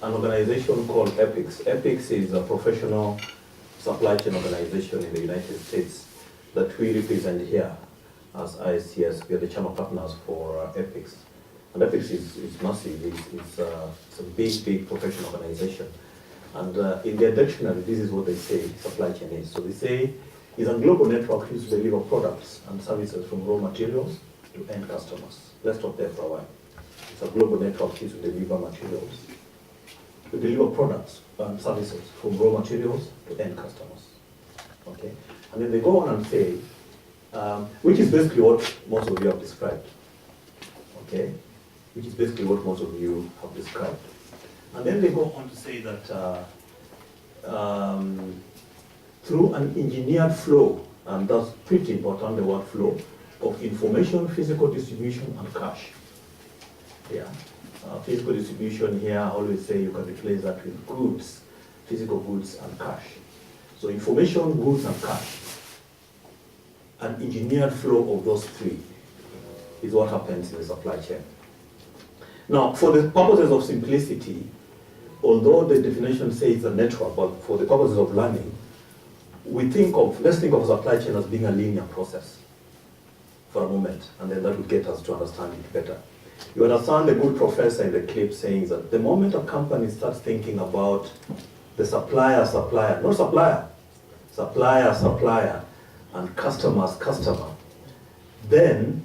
an organization called EPICS. EPICS is a professional supply chain organization in the United States that we represent here as ISCS. We are the channel partners for EPICS. And EPICS is massive. It's a big professional organization. And in their dictionary, this is what they say supply chain is. So they say it's a global network used to deliver products and services from raw materials to end customers. Let's stop there for a while. It's a global network used to deliver materials, to deliver products and services from raw materials to end customers. Okay? And then they go on and say, which is basically what most of you have described. Okay? Which is basically what most of you have described. And then they go on to say that through an engineered flow, and that's pretty important, the word flow, of information, physical distribution, and cash. Yeah. Physical distribution here, I always say you can replace that with goods, physical goods and cash. So information, goods, and cash. An engineered flow of those three is what happens in the supply chain. Now, for the purposes of simplicity, although the definition says a network, but for the purposes of learning, let's think of supply chain as being a linear process for a moment, and then that will get us to understand it better. You understand the good professor in the clip saying that the moment a company starts thinking about the supplier, and customer, then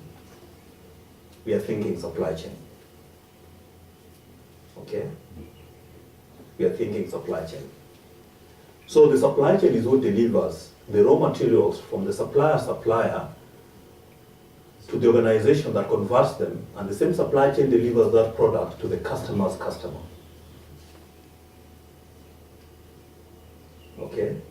we are thinking supply chain. Okay? We are thinking supply chain. So the supply chain is what delivers the raw materials from the supplier to the organization that converts them, and the same supply chain delivers that product to the customer's customer. Okay?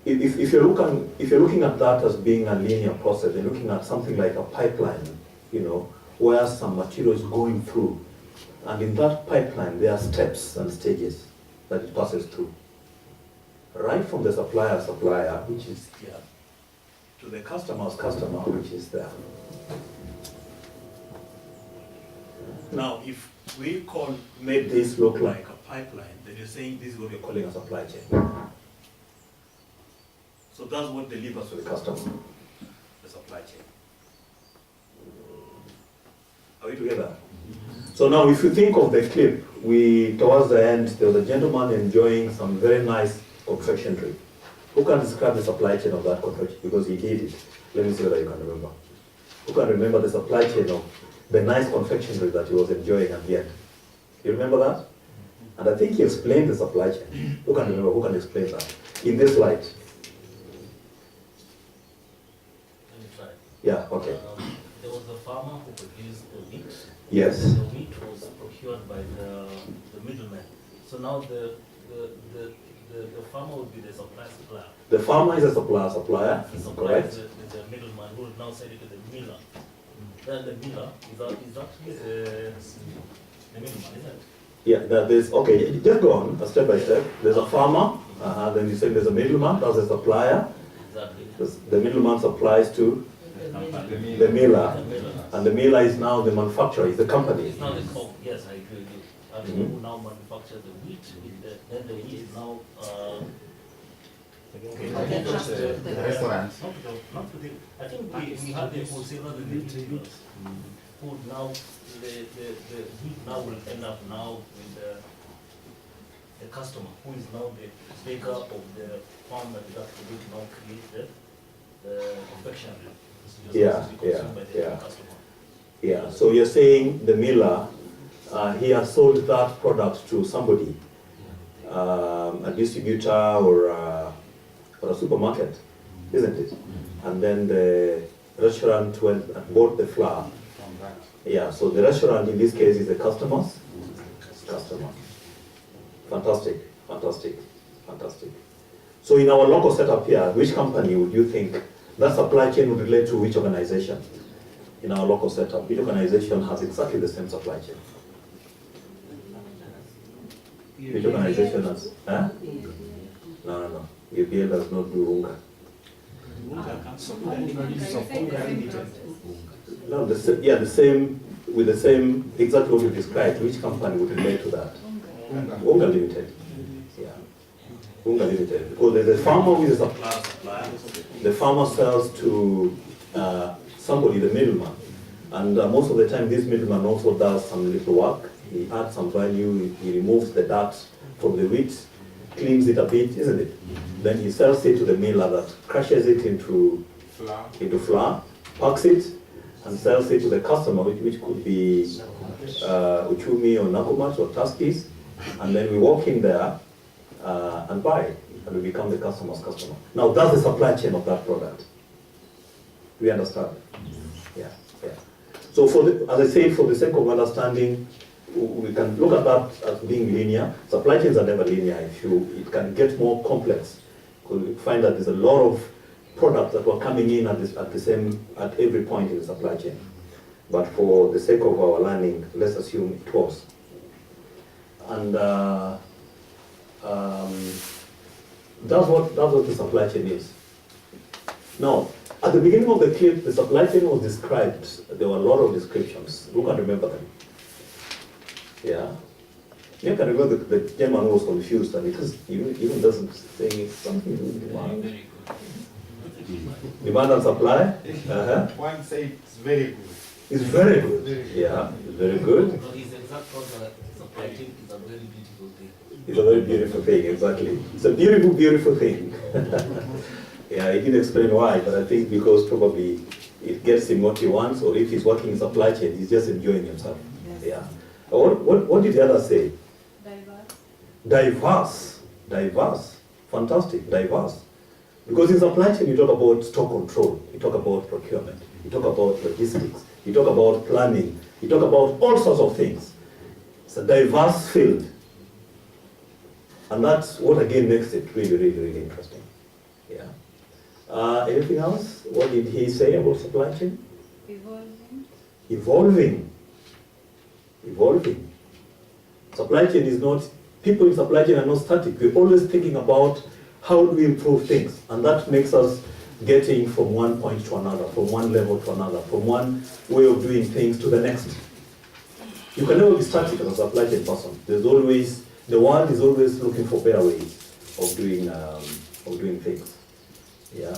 If you're looking at that as being a linear process, you're looking at something like a pipeline, where some material is going through. And in that pipeline, there are steps and stages that it passes through. Right from the supplier, which is here, to the customer's customer, which is there. Now, if we made this look like a pipeline, then you're saying this is what we're calling a supply chain. So that's what delivers to the customer, the supply chain. Are we together? So now, if you think of the clip, towards the end, there was a gentleman enjoying some very nice confectionery. Who can describe the supply chain of that confectionery? Because he did it. Let me see whether you can remember. Who can remember the supply chain of the nice confectionery that he was enjoying at the end? You remember that? And I think he explained the supply chain. Who can remember? Who can explain that? In this light. Let me try. Yeah, okay. There was the farmer who produced the wheat. Yes. The wheat was procured by the middleman. So now the farmer would be the supplier. The farmer is a supplier, The supplier correct? is the middleman who will now sell it to the miller. Then the miller is actually the middleman, isn't it? Yeah, okay, just go on, step by step. There's a farmer, then you say there's a middleman, that's a supplier. Exactly. The middleman supplies to the miller, and the miller is now the manufacturer, is the company. It's now the company, yes, I agree with you. Actually, who now manufactures the wheat, then the wheat is now the restaurant. I think we have the wholesalers and the retailers who now the wheat now will end up now with the customer who is now the baker of the farm that is actually now create the confectionery. Yeah, so you're saying the miller, he has sold that product to somebody, a distributor or a supermarket, isn't it? And then the restaurant went and bought the flour. Yeah, so the restaurant in this case is the customer. Fantastic. So in our local setup here, which company would you think that supply chain would relate to? Which organization? In our local setup, which organization has exactly the same supply chain? Which organization has? Huh? No. UPL does not do Unga. No, the same with the same, exactly what you described, which company would relate to that? Unga Limited. Yeah. Unga Limited. Because there's a farmer who is a supplier. The farmer sells to somebody, the middleman. And most of the time, this middleman also does some little work. He adds some value, he removes the dirt from the wheat, cleans it a bit, isn't it? Then he sells it to the miller that crushes it into flour, packs it, and sells it to the customer, which could be Uchumi or Nakumat or Tuskies. And then we walk in there and buy it, and we become the customer's customer. Now, that's the supply chain of that product. Do we understand? Yeah, yeah. So, as I said, for the sake of understanding, we can look at that as being linear. Supply chains are never linear. It can get more complex. Because we find that there's a lot of products that were coming in at every point in the supply chain. But for the sake of our learning, let's assume it was. And that's what the supply chain is. Now, at the beginning of the clip, the supply chain was described. There were a lot of descriptions. Who can remember them? Yeah. You can remember the gentleman who was confused, and because even doesn't say it's something to do with demand. Demand and supply? One say it's very good. It's very good. Yeah, it's very good. But his exact thought supply chain is a very beautiful thing. It's a very beautiful thing, exactly. It's a beautiful, beautiful thing. Yeah, he didn't explain why, but I think because probably it gets him what he wants, or if he's working in supply chain, he's just enjoying himself. Yes. Yeah. What did the other say? Diverse. Fantastic, diverse. Because in supply chain, you talk about stock control, you talk about procurement, you talk about logistics, you talk about planning, you talk about all sorts of things. It's a diverse field. And that's what again makes it really, really, really interesting. Yeah. Anything else? What did he say about supply chain? Evolving. Supply chain is not, people in supply chain are not static. We're always thinking about how do we improve things. And that makes us getting from one point to another, from one level to another, from one way of doing things to the next. You can never be static as a supply chain person. There's always, the world is always looking for better ways of doing things. Yeah.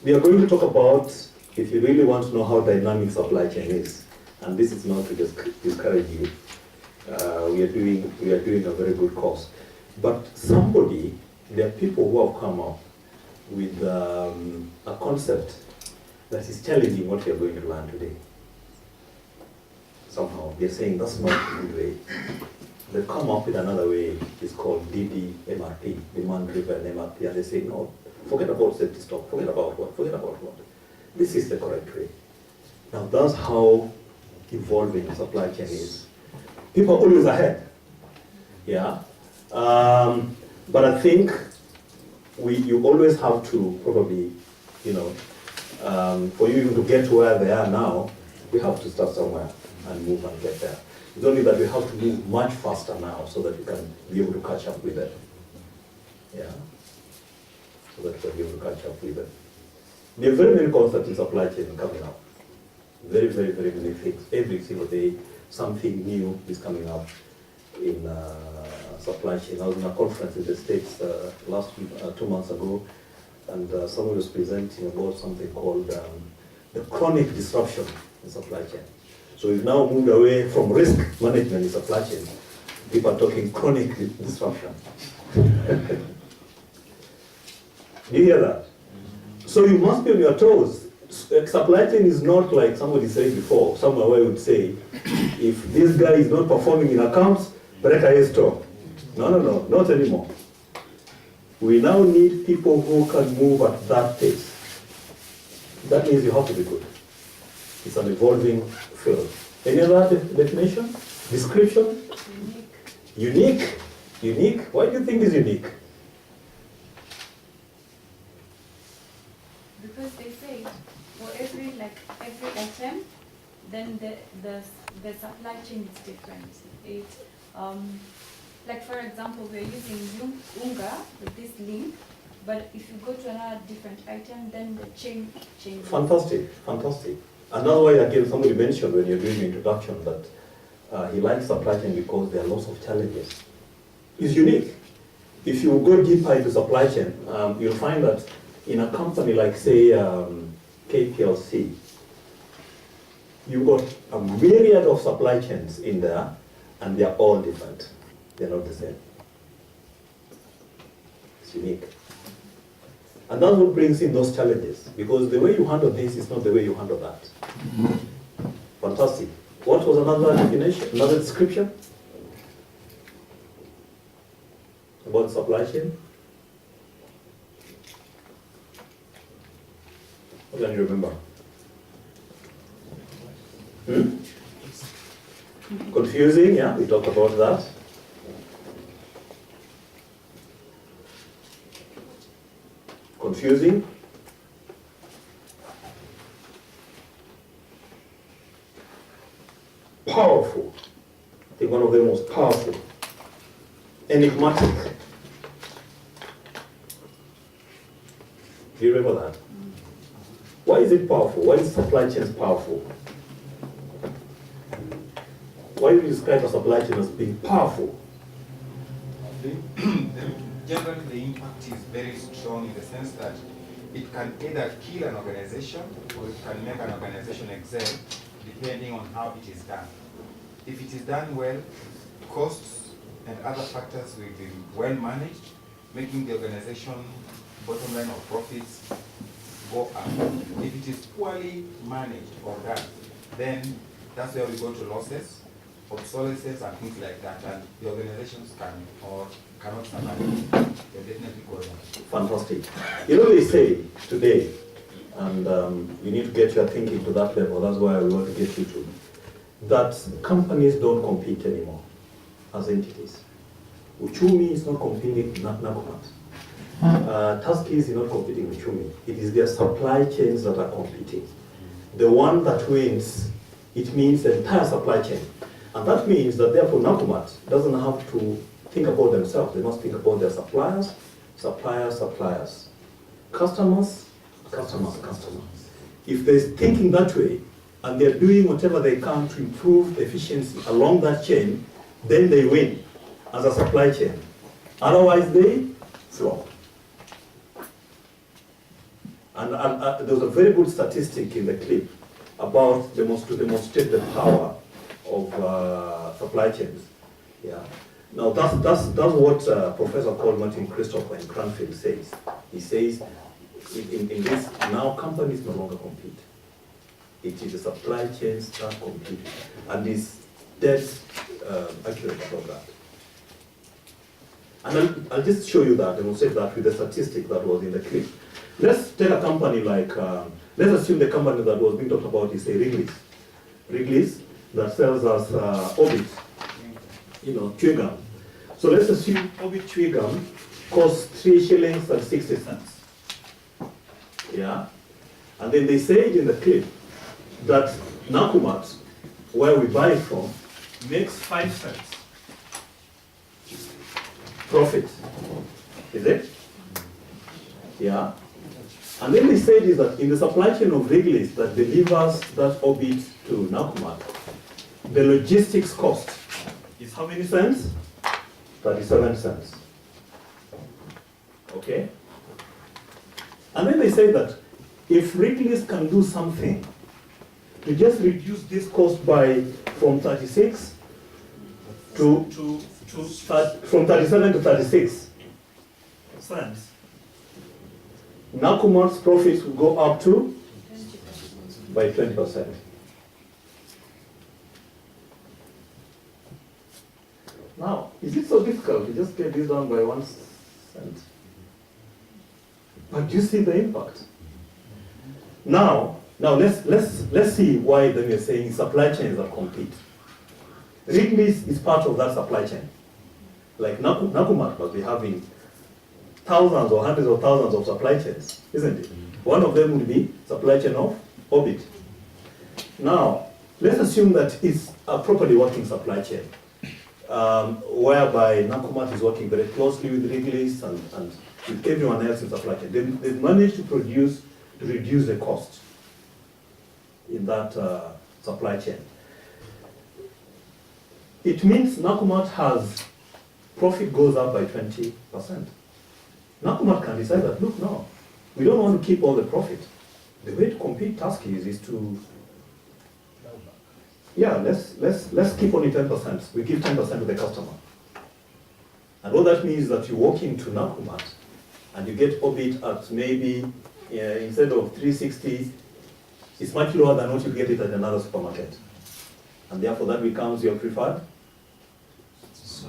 We are going to talk about, if you really want to know how dynamic supply chain is, and this is not to just discourage you, we are doing a very good course. But there are people who have come up with a concept that is challenging what we are going to learn today. Somehow, they're saying that's not a good way. They've come up with another way, it's called DDMRP, demand-driven MRP, and they say, no, forget about safety stock, forget about what. This is the correct way. Now that's how evolving supply chain is. People are always ahead. Yeah. But I think you always have to probably, for you even to get to where they are now, we have to start somewhere and move and get there. It's only that we have to move much faster now so that we can be able to catch up with it. Yeah. So that we can be able to catch up with it. There are very many concepts in supply chain coming up. Very, very, very many things. Every single day, something new is coming up in supply chain. I was in a conference in the States last week, 2 months ago, and someone was presenting about something called the chronic disruption in supply chain. So we've now moved away from risk management in supply chain. People are talking chronic disruption. Do you hear that? So you must be on your toes. Supply chain is not like somebody said before, somewhere where I would say, if this guy is not performing in accounts, break a store. No, not anymore. We now need people who can move at that pace. That means you have to be good. It's an evolving field. Any other definition? Description? Unique. Unique? Why do you think it's unique? Because they say for every item, then the supply chain is different. It like for example, we're using Unga with this link, but if you go to another different item, then the chain changes. Fantastic, fantastic. And that's why, again, somebody mentioned when you're doing the introduction that he likes supply chain because there are lots of challenges. It's unique. If you go deeper into supply chain, you'll find that in a company like, say, KPLC, you've got a myriad of supply chains in there, and they're all different. They're not the same. It's unique. And that's what brings in those challenges, because the way you handle this is not the way you handle that. Fantastic. What was another definition, another description about supply chain? What can you remember? Confusing, yeah, we talked about that. Confusing. Powerful. I think one of the most powerful. Enigmatic. Do you remember that? Why is it powerful? Why is supply chain powerful? Why do you describe a supply chain as being powerful? Generally, the impact is very strong in the sense that it can either kill an organization or it can make an organization excel depending on how it is done. If it is done well, costs and other factors will be well managed, making the organization bottom line or profits go up. If it is poorly managed or done, then that's where we go to losses, obsolescence and things like that, and the organizations can or cannot survive. They definitely go down. Fantastic. You know, they say today, and you need to get your thinking to that level, that's why we want to get you to, that companies don't compete anymore as entities. Uchumi is not competing with Nakumat. Tusky is not competing with Uchumi. It is their supply chains that are competing. The one that wins, it means the entire supply chain. And that means that therefore Nakumat doesn't have to think about themselves. They must think about their suppliers, suppliers. Customers, customers. If they're thinking that way, and they're doing whatever they can to improve efficiency along that chain, then they win as a supply chain. Otherwise, they flop. And there was a very good statistic in the clip about to demonstrate the power of supply chains. Yeah. Now that's what Professor Paul Martin Christopher in Cranfield says. He says in this now companies no longer compete. It is the supply chains that compete, and is dead accurate about that. And I'll just show you that, demonstrate that with the statistic that was in the clip. Let's take a company like, let's assume the company that was being talked about is, say, Wrigley's. Wrigley's that sells us Orbit, chewing gum. So let's assume Orbit chewing gum costs 3 shillings and 60 cents. Yeah? And then they say in the clip that Nakumat, where we buy it from, makes 5 cents profit. Is it? Yeah? And then they said is that in the supply chain of Wrigley's that delivers that Orbit to Nakumat, the logistics cost is how many cents? 37 cents. Okay? And then they say that if Wrigley's can do something to just reduce this cost from 36 from 37 to 36 cents, Nakumat's profits will go up to by 20%. Now, is it so difficult to just get this down by 1 cent? But do you see the impact? Now let's see why then you're saying supply chains that compete. Wrigley's is part of that supply chain. Like Nakumat must be having thousands or hundreds of thousands of supply chains, isn't it? One of them would be supply chain of Orbit. Now, let's assume that it's a properly working supply chain, whereby Nakumat is working very closely with Wrigley's and with everyone else in supply chain. They've managed to reduce the cost. in that supply chain. It means Nakumat has profit goes up by 20%. Nakumat can decide that, look, no, we don't want to keep all the profit. The way to compete Tuskies is to, yeah, let's keep only 10%. We give 10% to the customer. And all that means that you walk into Nakumat and you get orbit at maybe, instead of 360, it's much lower than what you get it at another supermarket. And therefore that becomes your preferred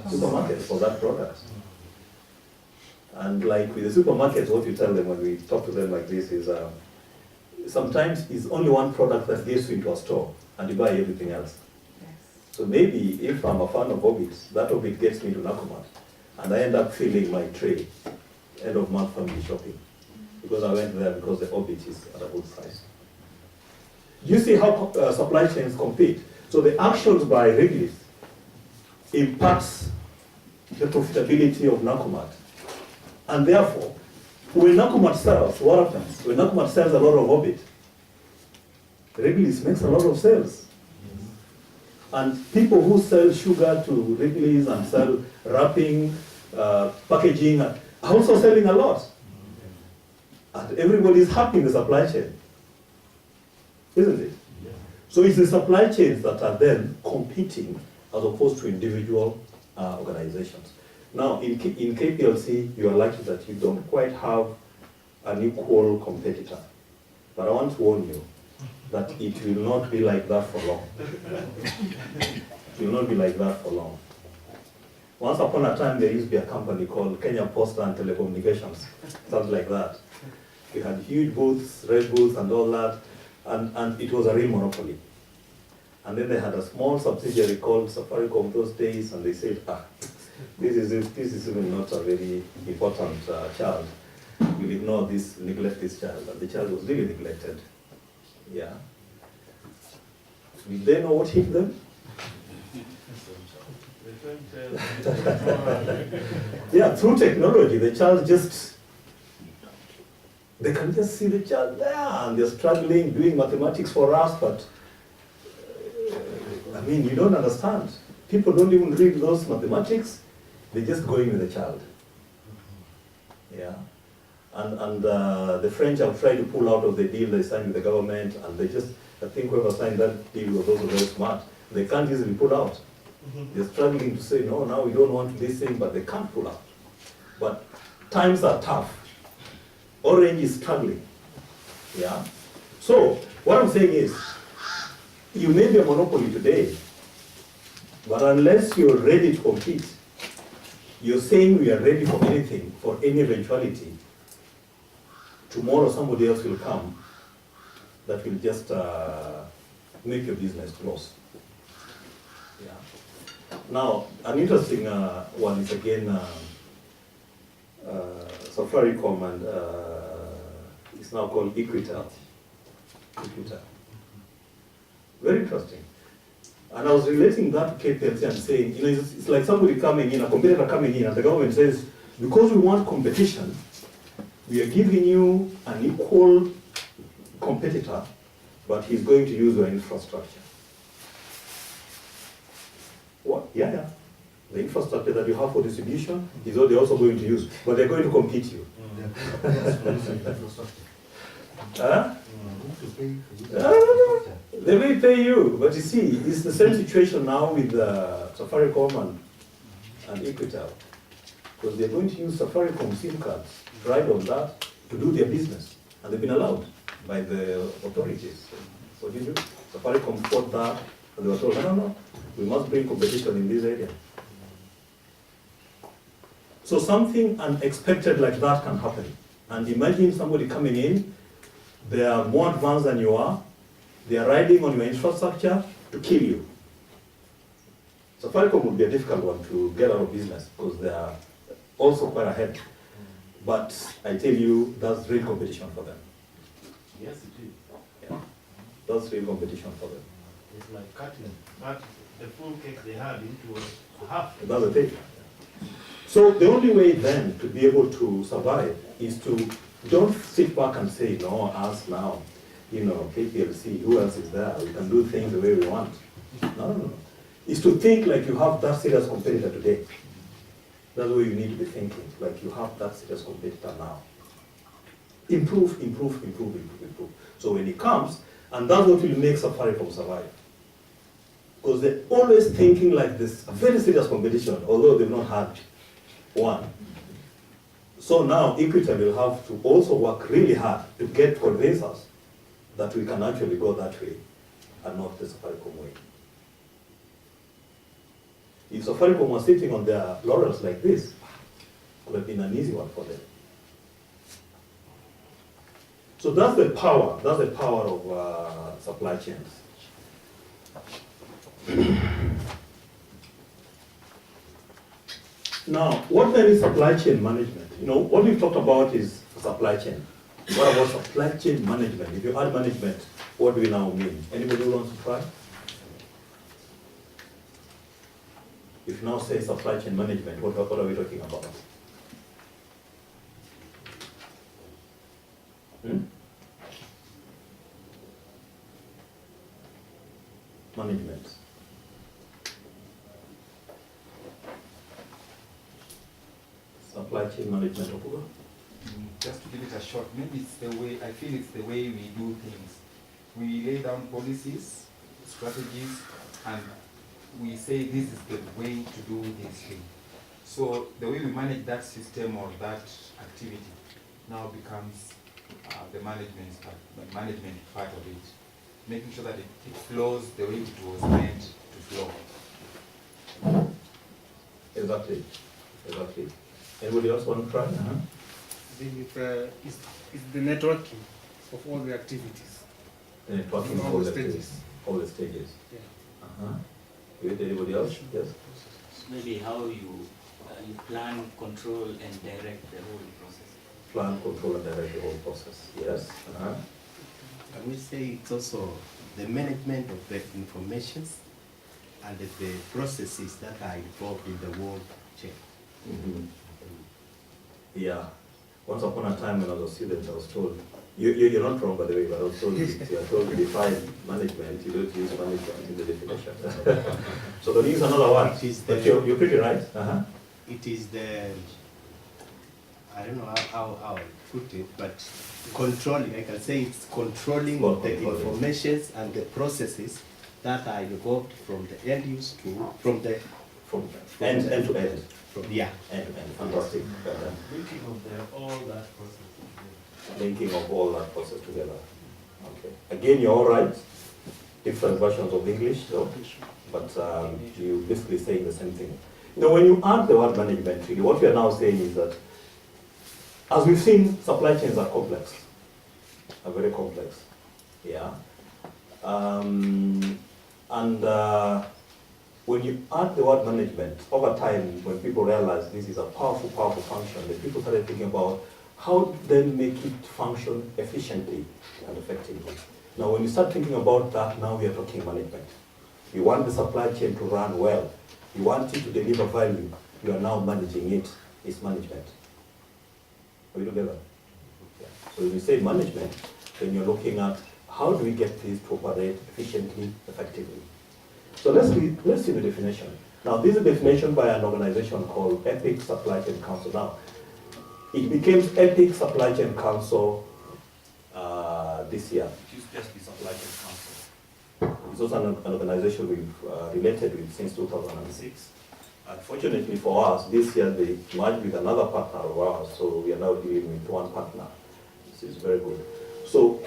supermarket for that product. And like with the supermarkets, what you tell them when we talk to them like this is, sometimes it's only one product that gets you into a store and you buy everything else. Yes. So maybe if I'm a fan of Orbit, that Orbit gets me to Nakumat and I end up filling my tray end of month family shopping because I went there because the Orbit is at a good price. You see how supply chains compete. So the actions by Wrigley's impacts the profitability of Nakumat. And therefore, when Nakumat sells, what happens? When Nakumat sells a lot of Orbit, Wrigley's makes a lot of sales. And people who sell sugar to Wrigley's and sell wrapping, packaging, are also selling a lot. And everybody is happy in the supply chain. Isn't it? Yeah. So it's the supply chains that are then competing as opposed to individual organizations. Now, in KPLC, you are lucky that you don't quite have an equal competitor. But I want to warn you that it will not be like that for long. It will not be like that for long. Once upon a time, there used to be a company called Kenya Post and Telecommunications, something like that. We had huge booths, red booths and all that, and it was a real monopoly. And then they had a small subsidiary called Safaricom those days, and they said, this is even not a very important child. We'll ignore this, neglect this child. And the child was really neglected. Yeah. Did they know what hit them? Yeah, through technology, the child they can just see the child there, and they're struggling, doing mathematics for us, but I mean, you don't understand. People don't even read those mathematics, they just go in with the child. Yeah. And the French have tried to pull out of the deal they signed with the government, and they just, I think whoever signed that deal was also very smart. They can't easily pull out. They're struggling to say, no, now we don't want this thing, but they can't pull out. But times are tough. Orange is struggling. Yeah? So, what I'm saying is, you may be a monopoly today, but unless you're ready to compete, you're saying we are ready for anything, for any eventuality, tomorrow somebody else will come that will just make your business close. Yeah. Now, an interesting one is again Safaricom, and it's now called Equitel. Very interesting. And I was relating that to KPLC and saying, you know, it's like somebody coming in, a competitor coming in, and the government says, because we want competition, we are giving you an equal competitor, but he's going to use your infrastructure. What? Yeah. The infrastructure that you have for distribution is what they're also going to use, but they're going to compete you. They may pay you, but you see, it's the same situation now with Safaricom and Equitel, because they're going to use Safaricom SIM cards, ride on that, to do their business, and they've been allowed by the authorities. So did you? Safaricom fought that, and they were told, no, we must bring competition in this area. So something unexpected like that can happen. And imagine somebody coming in, they are more advanced than you are, they are riding on your infrastructure to kill you. Safaricom would be a difficult one to get out of business because they are also quite ahead. But I tell you, that's real competition for them. Yes, it is. Yeah. That's real competition for them. It's like cutting the full cake they had into half. That's the thing. So the only way then to be able to survive is to don't sit back and say, no, us now. KPLC, who else is there? We can do things the way we want. No. It's to think like you have that serious competitor today. That's what you need to be thinking, like you have that serious competitor now. Improve. So when it comes, and that's what will make Safaricom survive. Because they're always thinking like this, a very serious competition, although they've not had one. So now Equator will have to also work really hard to convince us that we can actually go that way and not the Safaricom way. If Safaricom was sitting on their laurels like this, it would have been an easy one for them. So that's the power of supply chains. Now, what then is supply chain management? What we've talked about is supply chain. What about supply chain management? If you add management, what do we now mean? Anybody who wants to try? If you now say supply chain management, what are we talking about? Management. Supply chain management, Okuga? Just to give it a shot, maybe it's the way, I feel it's the way we do things. We lay down policies, strategies, and we say this is the way to do this thing. So the way we manage that system or that activity now becomes the management part of it, making sure that it flows the way it was meant to flow. Exactly. Anybody else want to try? I think it's the networking of all the activities. Networking all the stages. All the stages. Yeah. Good. Anybody else? Yes. Maybe how you plan, control, and direct the whole process. Plan, control, and direct the whole process. Yes. Can we say it's also the management of the informations and the processes that are involved in the whole chain? Yeah. Once upon a time when I was a student, I was told, you're not wrong by the way, but I was told, you are told to define management, you don't use management in the definition. So don't use another one, but you're pretty right. It is the, I don't know how I put it, but controlling, I can say it's controlling the informations and the processes that are involved from the end use to, from end to end. End to end. Fantastic. Linking of all that process. Linking of all that process together. Okay. Again, you're all right. Different versions of English, though, but you're basically saying the same thing. When you add the word management, really, what we are now saying is that, as we've seen, supply chains are complex, are very complex. Yeah. When you add the word management, over time, when people realize this is a powerful function, then people started thinking about how then make it function efficiently and effectively. Now, when you start thinking about that, now we are talking management. You want the supply chain to run well. You want it to deliver value. You are now managing it. It's management. Are we together? Yeah. So when you say management, then you're looking at how do we get this to operate efficiently, effectively. So let's see the definition. Now, this is a definition by an organization called Epic Supply Chain Council. Now, it became Epic Supply Chain Council this year. It used just the Supply Chain Council. It's also an organization we've related with since 2006. Unfortunately for us, this year they merged with another partner of ours, so we are now dealing with one partner. This is very good. So,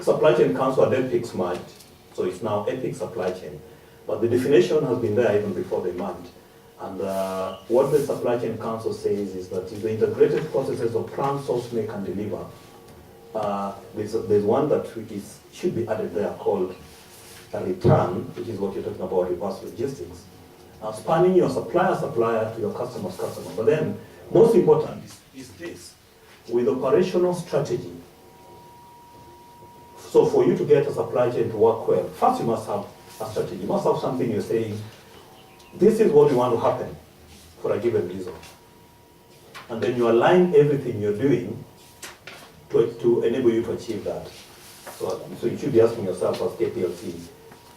Supply Chain Council and Epic merged, so it's now Epic Supply Chain. But the definition has been there even before they merged. And what the Supply Chain Council says is that the integrated processes of plan, source, make, and deliver. There's one that should be added there called a return, which is what you're talking about, reverse logistics. Spanning your supplier to your customer's customer. But then, most important is this, with operational strategy. So for you to get a supply chain to work well, first you must have a strategy. You must have something you're saying, this is what we want to happen for a given reason. And then you align everything you're doing to enable you to achieve that. So you should be asking yourself as KPLC,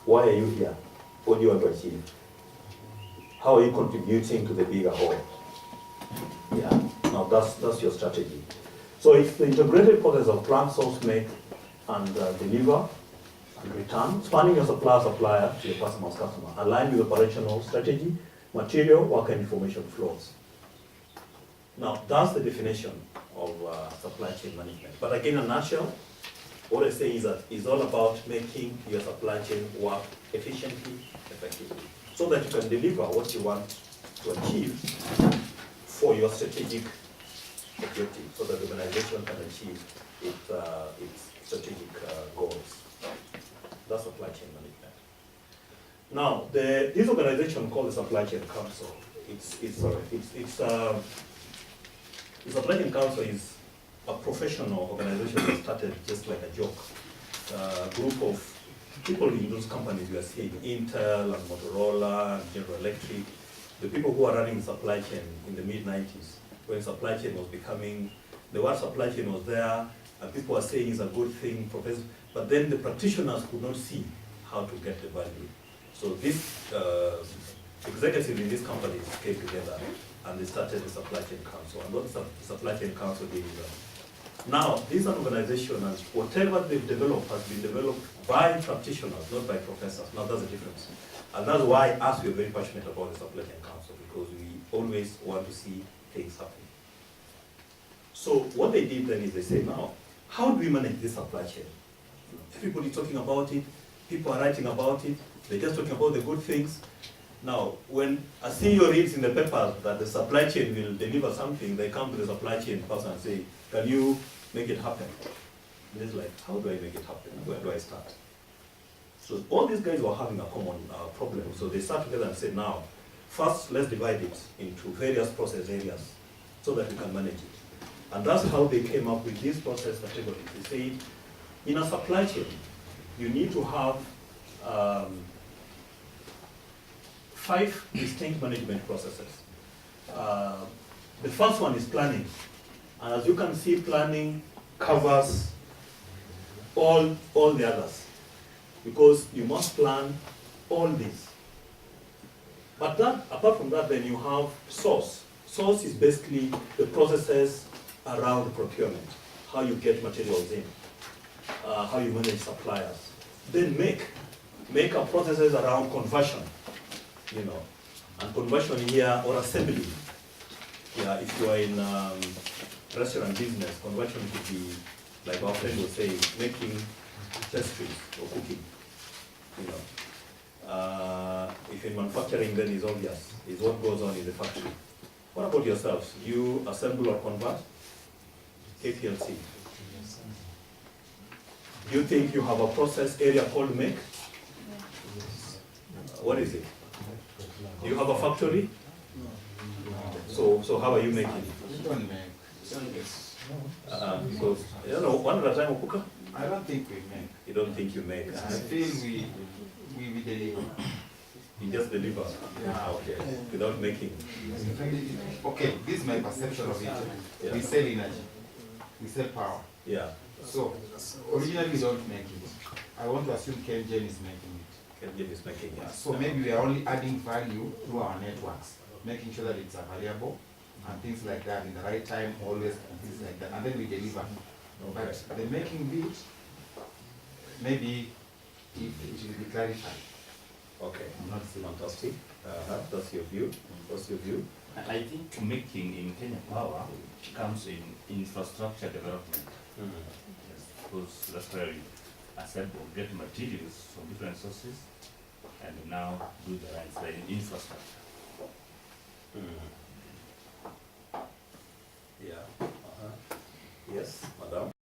why are you here? What do you want to achieve? How are you contributing to the bigger whole? Yeah, now that's your strategy. So it's the integrated process of plan, source, make, and deliver, and return, spanning your supplier to your customer's customer, aligned with operational strategy, material, work, and information flows. Now, that's the definition of supply chain management. But again, in a nutshell, what I say is that it's all about making your supply chain work efficiently, effectively, so that you can deliver what you want to achieve for your strategic objective, so that the organization can achieve its strategic goals. That's supply chain management. Now, this organization called the Supply Chain Council, the Supply Chain Council is a professional organization that started just like a joke. A group of people in those companies you are seeing, Intel and Motorola and General Electric, the people who are running supply chain in the mid-90s, when supply chain was becoming, the word supply chain was there, and people were saying it's a good thing, but then the practitioners could not see how to get the value. So these executives in these companies came together and they started the Supply Chain Council. And what the Supply Chain Council did is now, this is an organization, and whatever they've developed has been developed by practitioners, not by professors. Now, that's the difference. And that's why us, we're very passionate about the Supply Chain Council, because we always want to see things happening. So what they did then is they said, now, how do we manage this supply chain? Everybody's talking about it, people are writing about it, they're just talking about the good things. Now, when a CEO reads in the paper that the supply chain will deliver something, they come to the supply chain person and say, can you make it happen? And it's like, how do I make it happen? Where do I start? So all these guys were having a common problem. So they sat together and said, now, first let's divide it into various process areas so that we can manage it. And that's how they came up with these process categories. They said, in a supply chain, you need to have 5 distinct management processes. The first one is planning. And as you can see, planning covers all the others, because you must plan all these. But apart from that, then you have source. Source is basically the processes around procurement, how you get materials in, how you manage suppliers. Then make are processes around conversion, and conversion here, or assembly. Yeah, if you are in restaurant business, conversion could be, like our friend was saying, making pastries or cooking. If in manufacturing, then it's obvious, is what goes on in the factory. What about yourselves? You assemble or convert? KPLC. Do you think you have a process area called make? What is it? Do you have a factory? So how are you making? We don't make. Because, one at a time, Okuka? I don't think we make. You don't think you make? I feel we deliver. You just deliver? Yeah. Okay, without making? Okay, this is my perception of it. Yeah. We sell energy. We sell power. Yeah. So, originally we don't make it. I want to assume Ken Jen is making it. Kenji is making it. So maybe we are only adding value through our networks, making sure that it's available and things like that in the right time, always, and things like that, and then we deliver. Okay. But the making bit, maybe it will be clarified. Okay, fantastic. That's your view. What's your view? I think making in Kenya Power comes in infrastructure development. Yes, because that's where you assemble, get materials from different sources, and now do the right in infrastructure.